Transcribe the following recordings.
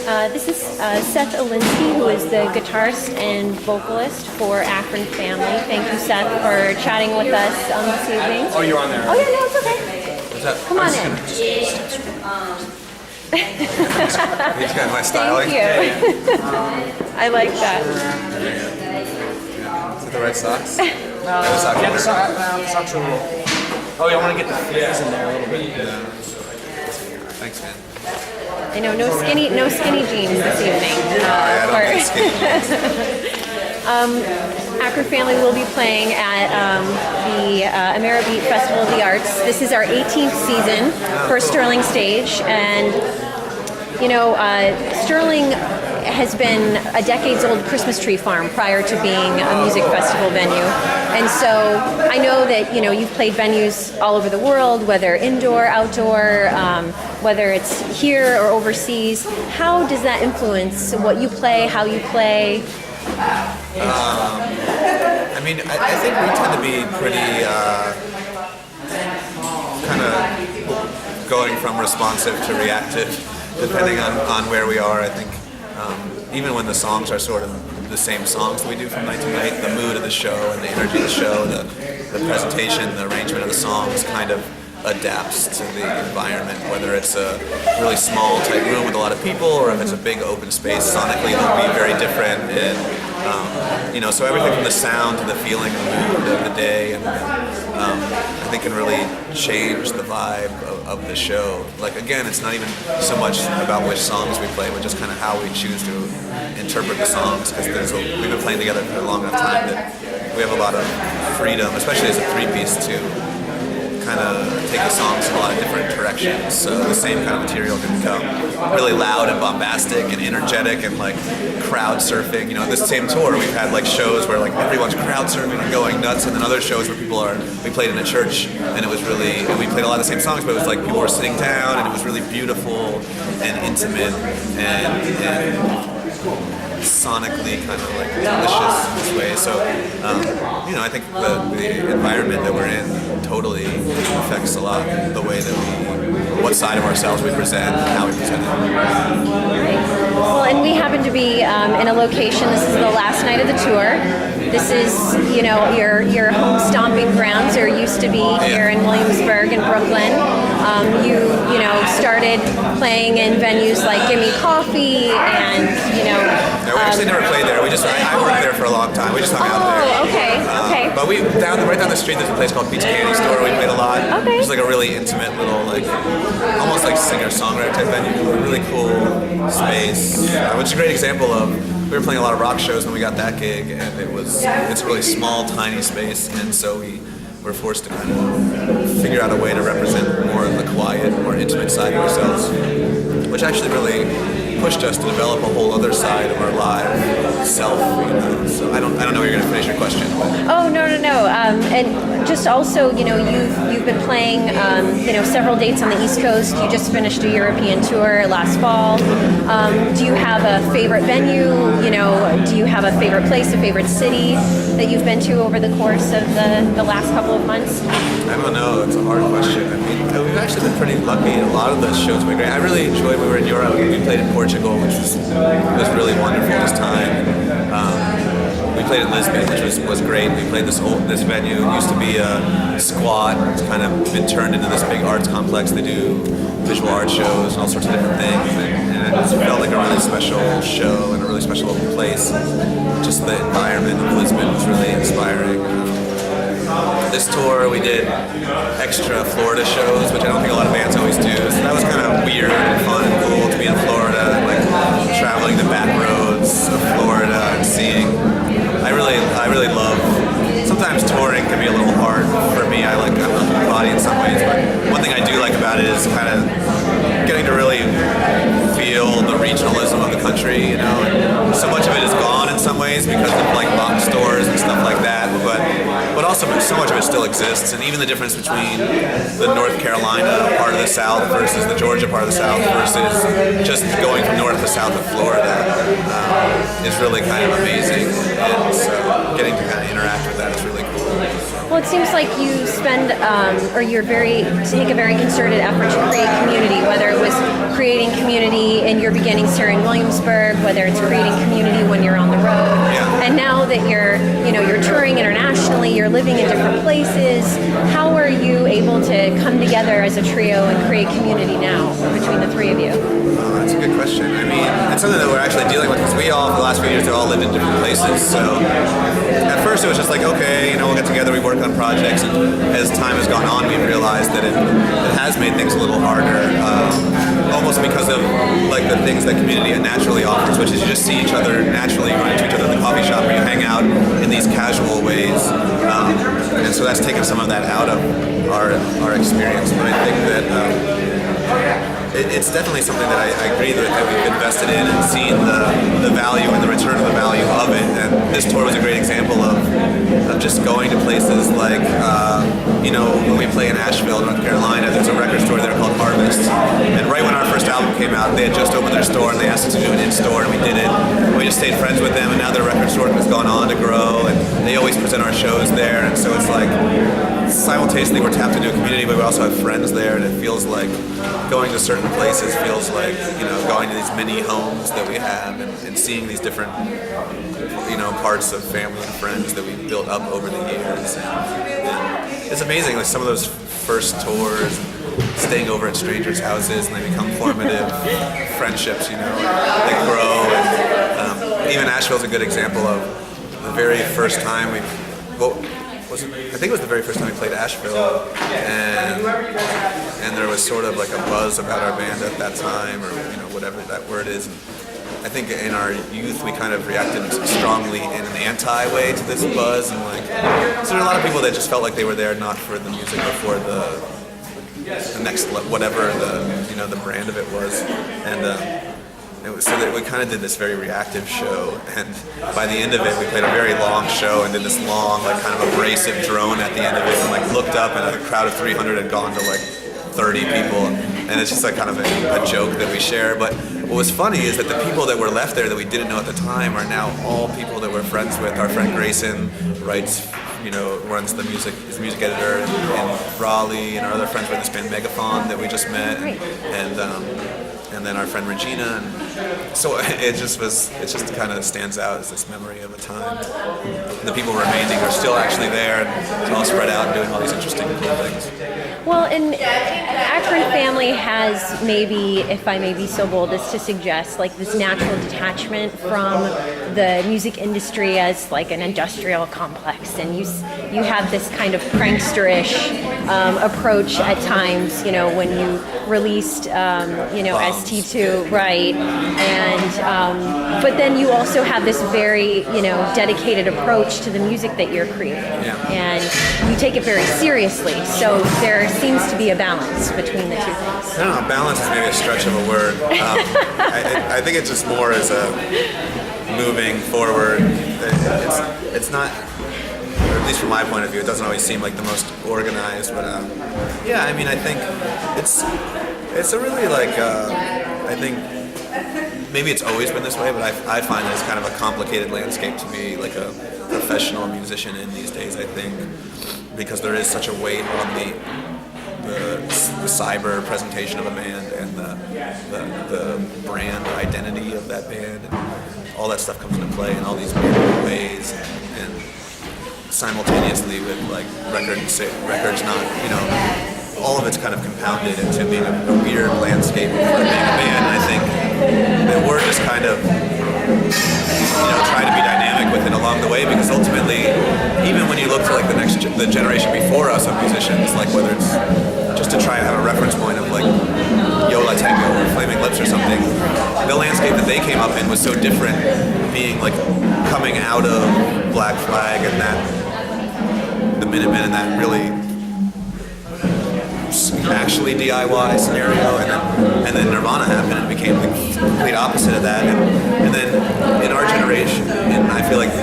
This is Seth Olinsky, who is the guitarist and vocalist for Akron Family. Thank you, Seth, for chatting with us this evening. Oh, you're on there. Oh, yeah, no, it's okay. What's that? Come on in. He's got my styling. Thank you. I like that. Is it the right socks? The socks are roll. Oh, yeah, I want to get the flares in there a little bit. Yeah. Thanks, man. I know, no skinny jeans this evening. I don't like skinny jeans. Akron Family will be playing at the Ameribeat Festival of the Arts. This is our 18th season for Sterling Stage, and Sterling has been a decades-old Christmas tree farm prior to being a music festival venue. And so I know that, you've played venues all over the world, whether indoor, outdoor, whether it's here or overseas. How does that influence what you play, how you play? I think we tend to be pretty kind of going from responsive to reactive, depending on where we are. I think even when the songs are sort of the same songs that we do from night to night, the mood of the show and the energy of the show, the presentation, the arrangement of the songs kind of adapts to the environment, whether it's a really small tight room with a lot of people or if it's a big open space. Sonically it'll be very different, and so everything from the sound to the feeling, the mood of the day, and I think can really change the vibe of the show. Like, again, it's not even so much about which songs we play, but just kind of how we choose to interpret the songs, because we've been playing together for a long enough time that we have a lot of freedom, especially as a three-piece, to kind of take the songs in a lot of different directions. So the same kind of material can become really loud and bombastic and energetic and like crowd surfing. This same tour we've had like shows where like everyone's crowd surfing and going nuts, and then other shows where we played in a church and we played a lot of the same songs, but it was like people were sitting down and it was really beautiful and intimate and sonically kind of like delicious in this way. So I think the environment that we're in totally affects a lot the way that what side of ourselves we present and how we present it. Well, and we happen to be in a location. This is the last night of the tour. This is, your home stomping grounds, or used to be here in Williamsburg and Brooklyn. You started playing in venues like Gimme Coffee and, No, we actually never played there. I worked there for a long time. We just hung out there. Oh, okay. But right down the street, there's a place called Pizza Candy Store. We played a lot. Okay. It's like a really intimate little, almost like singer-songwriter type venue. A really cool space, which is a great example of. We were playing a lot of rock shows when we got that gig, and it's a really small, tiny space, and so we were forced to kind of figure out a way to represent more of the quiet, more intimate side of ourselves, which actually really pushed us to develop a whole other side of our live self. So I don't know how you're going to finish your question. But. Oh, no. And just also, you've been playing, several dates on the East Coast. You just finished a European tour last fall. Do you have a favorite venue? Do you have a favorite place, a favorite city that you've been to over the course of the last couple of months? I don't know. It's a hard question. We've actually been pretty lucky. A lot of the shows were great. I really enjoyed when we were in Europe. We played in Portugal, which was really wonderful this time. We played in Lisbon, which was great. We played this venue. It used to be a squat. It's kind of been turned into this big arts complex. They do visual art shows and all sorts of different things. And it felt like a really special show and a really special place. Just the environment of Lisbon was really inspiring. This tour we did extra Florida shows, which I don't think a lot of bands always do. So that was kind of weird and fun and cool to be in Florida, and like traveling the back roads of Florida and seeing. I really love. Sometimes touring can be a little hard for me. I'm a body in some ways, but one thing I do like about it is kind of getting to really feel the regionalism of the country. And so much of it is gone in some ways because of like box stores and stuff like that, but also so much of it still exists, and even the difference between the North Carolina part of the South versus the Georgia part of the South versus just going from north to south of Florida is really kind of amazing, and so getting to kind of interact with that is really cool. Well, it seems like you spend, or take a very concerted effort to create community, whether it was creating community in your beginnings here in Williamsburg, whether it's creating community when you're on the road. Yeah. And now that you're touring internationally, you're living in different places, how are you able to come together as a trio and create community now between the three of you? That's a good question. I mean, it's something that we're actually dealing with because we all, for the last few years, have all lived in different places. So at first it was just like, okay, we'll get together, we work on projects, and as time has gone on, we've realized that it has made things a little harder, almost because of like the things that community naturally offers, which is you just see each other naturally, run into each other at the coffee shop, or you hang out in these casual ways, and so that's taken some of that out of our experience. But I think that it's definitely something that I agree that we've invested in and seen the value and the return of the value of it. And this tour was a great example of just going to places like, when we play in Asheville, North Carolina, there's a record store there called Harvest. And right when our first album came out, they had just opened their store and they asked us to do an in-store, and we did it. We just stayed friends with them, and now their record store has gone on to grow, and they always present our shows there. And so it's like, simultaneously we're tapped into a community, but we also have friends there, and it feels like going to certain places feels like going to these mini homes that we have, and seeing these different parts of family and friends that we've built up over the years. And it's amazing, like some of those first tours, staying over at strangers' houses, and they become formative friendships. They grow. And even Asheville's a good example of the very first time I think it was the very first time we played Asheville, and there was sort of like a buzz about our band at that time, or whatever that word is. And I think in our youth we kind of reacted strongly in an anti-way to this buzz, and so there are a lot of people that just felt like they were there not for the music but for the next whatever the brand of it was, and. So that we kind of did this very reactive show, and by the end of it, we played a very long show and did this long, kind of abrasive drone at the end of it, and looked up, and a crowd of 300 had gone to 30 people, and it's just kind of a joke that we share. But what was funny is that the people that were left there that we didn't know at the time are now all people that we're friends with. Our friend Grayson writes, runs the music, is a music editor in Raleigh, and our other friends were in this band Megaphon that we just met, and then our friend Regina, and so it just kind of stands out as this memory of a time. The people remaining are still actually there, and it's all spread out and doing all these interesting cool things. Well, and Akron family has, maybe, if I may be so bold as to suggest, this natural detachment from the music industry as an industrial complex, and you have this kind of prankster-ish approach at times, when you released, ST2, right, and but then you also have this very, dedicated approach to the music that you're creating, and you take it very seriously, so there seems to be a balance between the two things. I don't know, balance is maybe a stretch of a word. I think it's just more as a moving forward. It's not, or at least from my point of view, it doesn't always seem like the most organized, but I think it's a really I think maybe it's always been this way, but I find that it's kind of a complicated landscape to be a professional musician in these days, I think, because there is such a weight on the cyber presentation of a band and the brand or identity of that band, and all that stuff comes into play in all these weird ways, and simultaneously with records not, all of it's kind of compounded into being a weird landscape for being a band. And I think that we're just kind of trying to be dynamic with it along the way, because ultimately, even when you look to the generation before us of musicians, whether it's just to try and have a reference point of Yo La Tengo or Flaming Lips or something, the landscape that they came up in was so different, being coming out of Black Flag and that the Minutemen and that really actually DIY scenario, and then Nirvana happened and it became the complete opposite of that, and then in our generation, and I feel like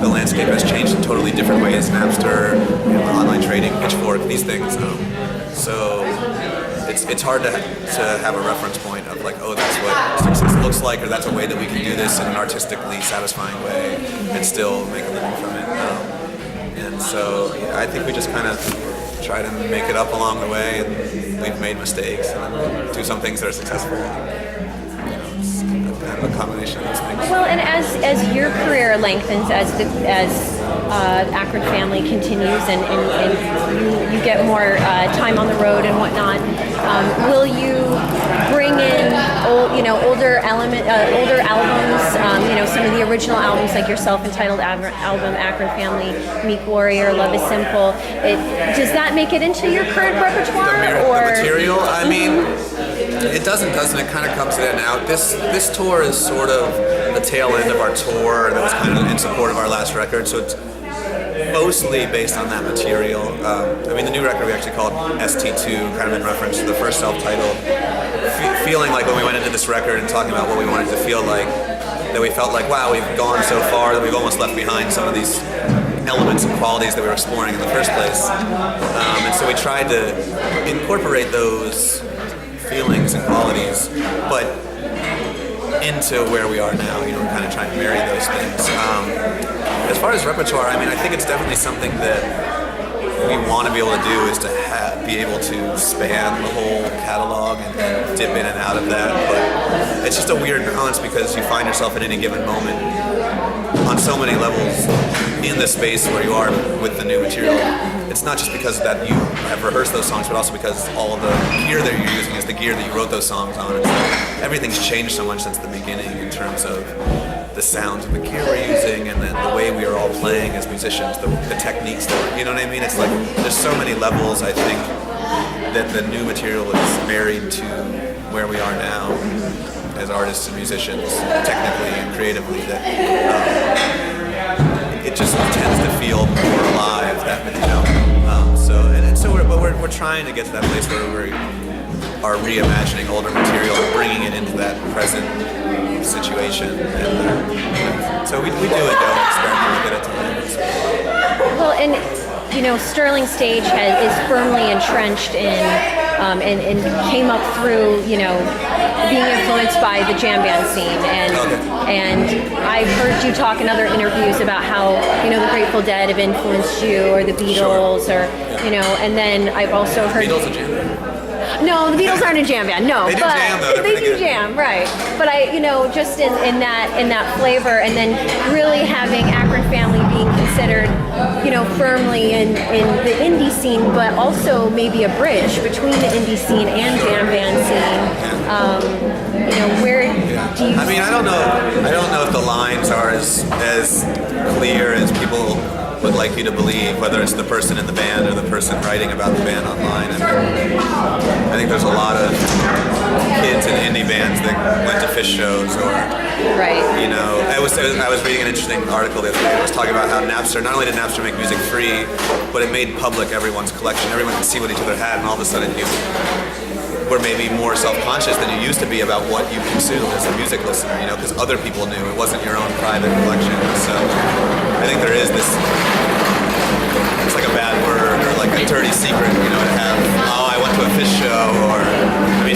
the landscape has changed in totally different ways. Napster, online trading, Pitchfork, these things. So it's hard to have a reference point of that's what success looks like, or that's a way that we can do this in an artistically satisfying way and still make a living from it. And so I think we just kind of try to make it up along the way, and we've made mistakes and then do some things that are successful. It's kind of a combination of those things. Well, and as your career lengthens, as Akron Family continues, and you get more time on the road and whatnot, will you bring in older albums? Some of the original albums, like your self-entitled album, Akron Family, Meek Warrior, Love Is Simple. Does that make it into your current repertoire? The material? I mean, it doesn't. It kind of comes in and out. This tour is sort of the tail end of our tour that was kind of in support of our last record, so it's mostly based on that material. The new record we actually called ST2, kind of in reference to the first self-titled. Feeling like when we went into this record and talking about what we wanted to feel like, that we felt like, wow, we've gone so far that we've almost left behind some of these elements and qualities that we were exploring in the first place. And so we tried to incorporate those feelings and qualities, but into where we are now, kind of trying to marry those things. As far as repertoire, I think it's definitely something that we want to be able to do, is to be able to span the whole catalog and dip in and out of that. But it's just a weird balance, because you find yourself at any given moment on so many levels in the space where you are with the new material. It's not just because that you have rehearsed those songs, but also because all of the gear that you're using is the gear that you wrote those songs on. And so everything's changed so much since the beginning in terms of the sounds of the gear we're using, and then the way we are all playing as musicians, the techniques that you know what I mean? It's like there's so many levels, I think, that the new material is married to where we are now as artists and musicians, technically and creatively, that it just tends to feel more alive. We're trying to get to that place where we are reimagining older material and bringing it into that present situation. And so we do it, though, experiment with it at times. Well, and Sterling Stage is firmly entrenched in and came up through being influenced by the jam band scene, and I've heard you talk in other interviews about how the Grateful Dead have influenced you, or the Beatles, or and then I've also heard Beatles are jam band. No, the Beatles aren't a jam band. No, they do jam though. They do jam, right? But just in that flavor, and then really having Akron Family being considered, firmly in the indie scene, but also maybe a bridge between the indie scene and jam band scene. Where do you? I don't know if the lines are as clear as people would like you to believe, whether it's the person in the band or the person writing about the band online. I think there's a lot of kids in indie bands that went to Fish shows, or right. I was reading an interesting article the other day. It was talking about how Napster, not only did Napster make music free, but it made public everyone's collection. Everyone could see what each other had, and all of a sudden you were maybe more self-conscious than you used to be about what you consume as a music listener, because other people knew. It wasn't your own private collection. So I think there is this, it's like a bad word, or like a dirty secret, to have, I went to a Fish show, or,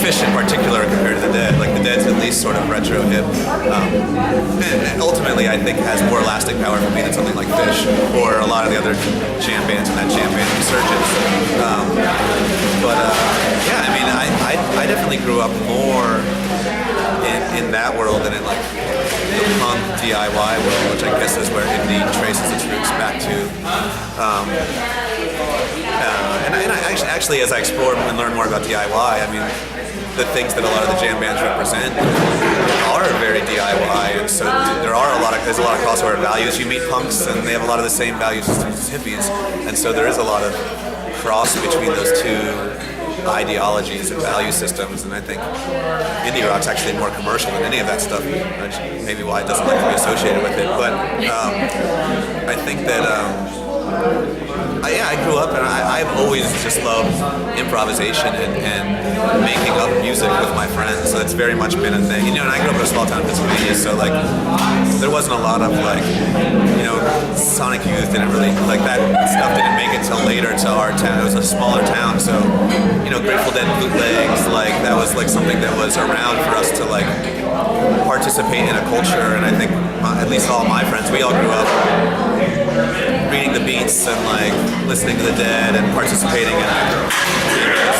Fish in particular compared to the Dead. Like the Dead's at least sort of retro hip. And ultimately I think has more lasting power for me than something like Fish, or a lot of the other jam bands in that jam band resurgence. I definitely grew up more in that world than in like the punk DIY world, which I guess is where indie traces its roots back to. And I actually, as I explored and learned more about DIY, the things that a lot of the jam bands represent are very DIY, and so there's a lot of crossover values. You meet punks, and they have a lot of the same values as hippies, and so there is a lot of cross between those two ideologies and value systems, and I think indie rock's actually more commercial than any of that stuff, which maybe why it doesn't like to be associated with it. But I think that I grew up, and I've always just loved improvisation and making up music with my friends. So it's very much been a thing. And I grew up in a small town in Pennsylvania, so like there wasn't a lot of like, Sonic Youth didn't really, like that stuff didn't make it till later to our town. It was a smaller town, so Grateful Dead bootlegs, like that was was like something that was around for us to like participate in a culture. And I think at least all my friends, we all grew up reading the beats and like listening to the Dead and participating in a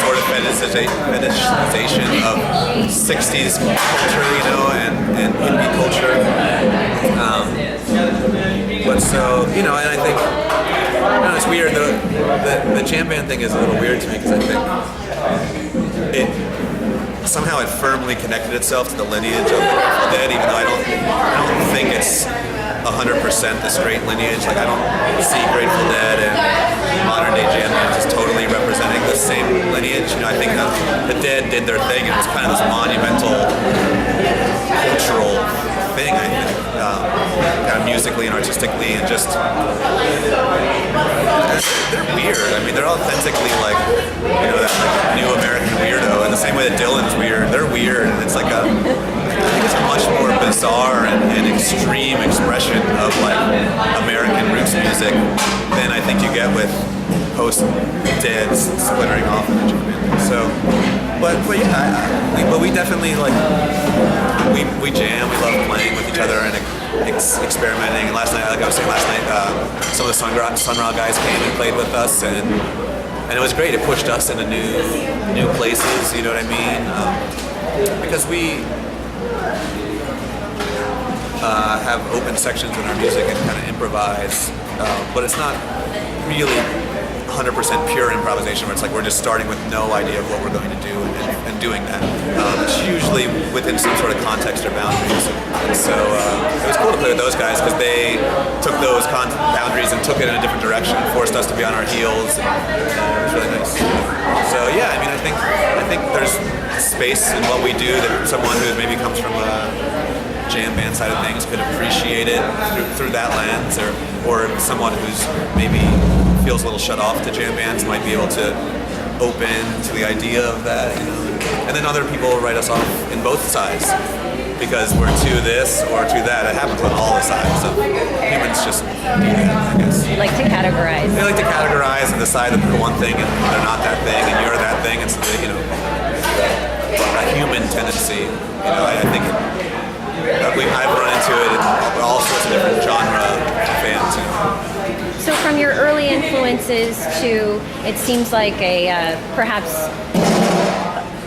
sort of fetishization of 60s culture, you know, and indie culture. But so, you know, and I think, I don't know, it's weird. The jam band thing is a little weird to me because I think somehow it firmly connected itself to the lineage of the Grateful Dead, even though I don't think it's 100% the straight lineage. Like I don't see Grateful Dead and modern day jam bands as totally representing the same lineage. You know, I think the Dead did their thing and it was kind of this monumental cultural thing, I think, kind of musically and artistically, and just they're weird. I mean, they're authentically like, you know, that like new American weirdo. In the same way that Dylan's weird, they're weird, and it's like I think it's a much more bizarre and extreme expression of like American roots music than I think you get with post-Dead splintering off in the jam band. So, but yeah, but we definitely like we jam. We love playing with each other and experimenting. And last night, like I was saying last night, some of the Sun Ra guys came and played with us, and it was great. It pushed us into new places. You know what I mean? Because we have open sections in our music and kind of improvise, but it's not really 100% pure improvisation where it's like we're just starting with no idea of what we're going to do and doing that. It's usually within some sort of context or boundaries. And so it was cool to play with those guys because they took those boundaries and took it in a different direction, forced us to be on our heels, and it was really nice. So yeah, I mean, I think there's space in what we do that someone who maybe comes from a jam band side of things could appreciate it through that lens, or someone who's maybe feels a little shut off to jam bands might be able to open to the idea of that, you know. And then other people write us off in both sides because we're to this or to that. It happens on all the sides. So humans just do that, I guess. You like to categorize. They like to categorize and decide that they're one thing and they're not that thing and you're that thing. It's the, you know, a human tendency. You know, I think I've run into it in all sorts of different genre fans. You know. So from your early influences to, it seems like a perhaps,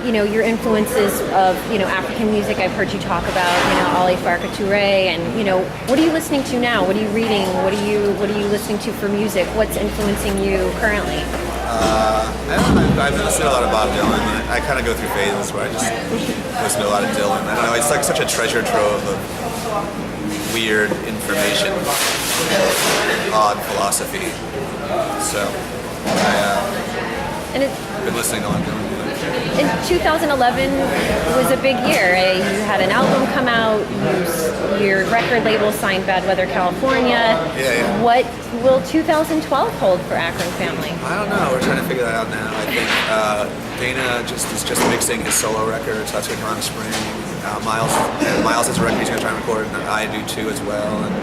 you know, your influences of, you know, African music. I've heard you talk about, you know, Ali Farka Touré, and you know, what are you listening to now? What are you reading? What are you listening to for music? What's influencing you currently? I don't know. I've been listening to a lot of Bob Dylan. I kind of go through phases where I just listen to a lot of Dylan. I don't know. It's like such a treasure trove of weird information, odd philosophy. So I've been listening to a lot of Dylan. In 2011 was a big year. You had an album come out. Your record label signed Bad Weather California. Yeah. What will 2012 hold for Akron Family? I don't know. We're trying to figure that out now. I think Dana is just mixing his solo records. That's going to come out in the spring. Miles has a record he's going to try and record, and I do too as well. And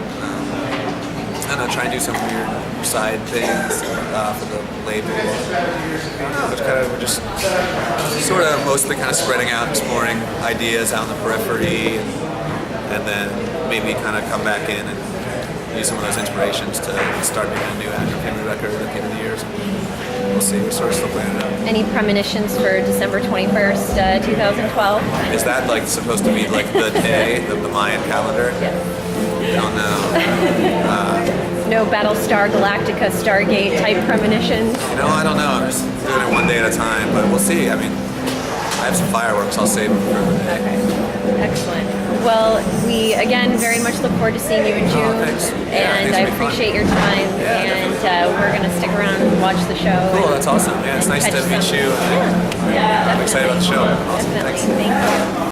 I don't know, try and do some weird side things for the label. I don't know, we're just sort of mostly kind of spreading out, exploring ideas out in the periphery, and then maybe kind of come back in and use some of those inspirations to start making a new Akron Family record at the end of the year. So we'll see. We're sort of still planning it out. Any premonitions for December 21st, 2012? Is that like supposed to be like the day, the Mayan calendar? Yes. I don't know. No Battlestar Galactica, Stargate type premonitions? You know, I don't know. I'm just doing it one day at a time, but we'll see. I mean, I have some fireworks. I'll save them for the day. Okay. Excellent. Well, we again very much look forward to seing you in June, thanks. And I appreciate your time. And we're going to stick around and watch the show. Cool, that's awesome. Yeah, it's nice to meet you. Yeah, I'm excited about the show. Awesome. Definitely. Thanks. Thank you.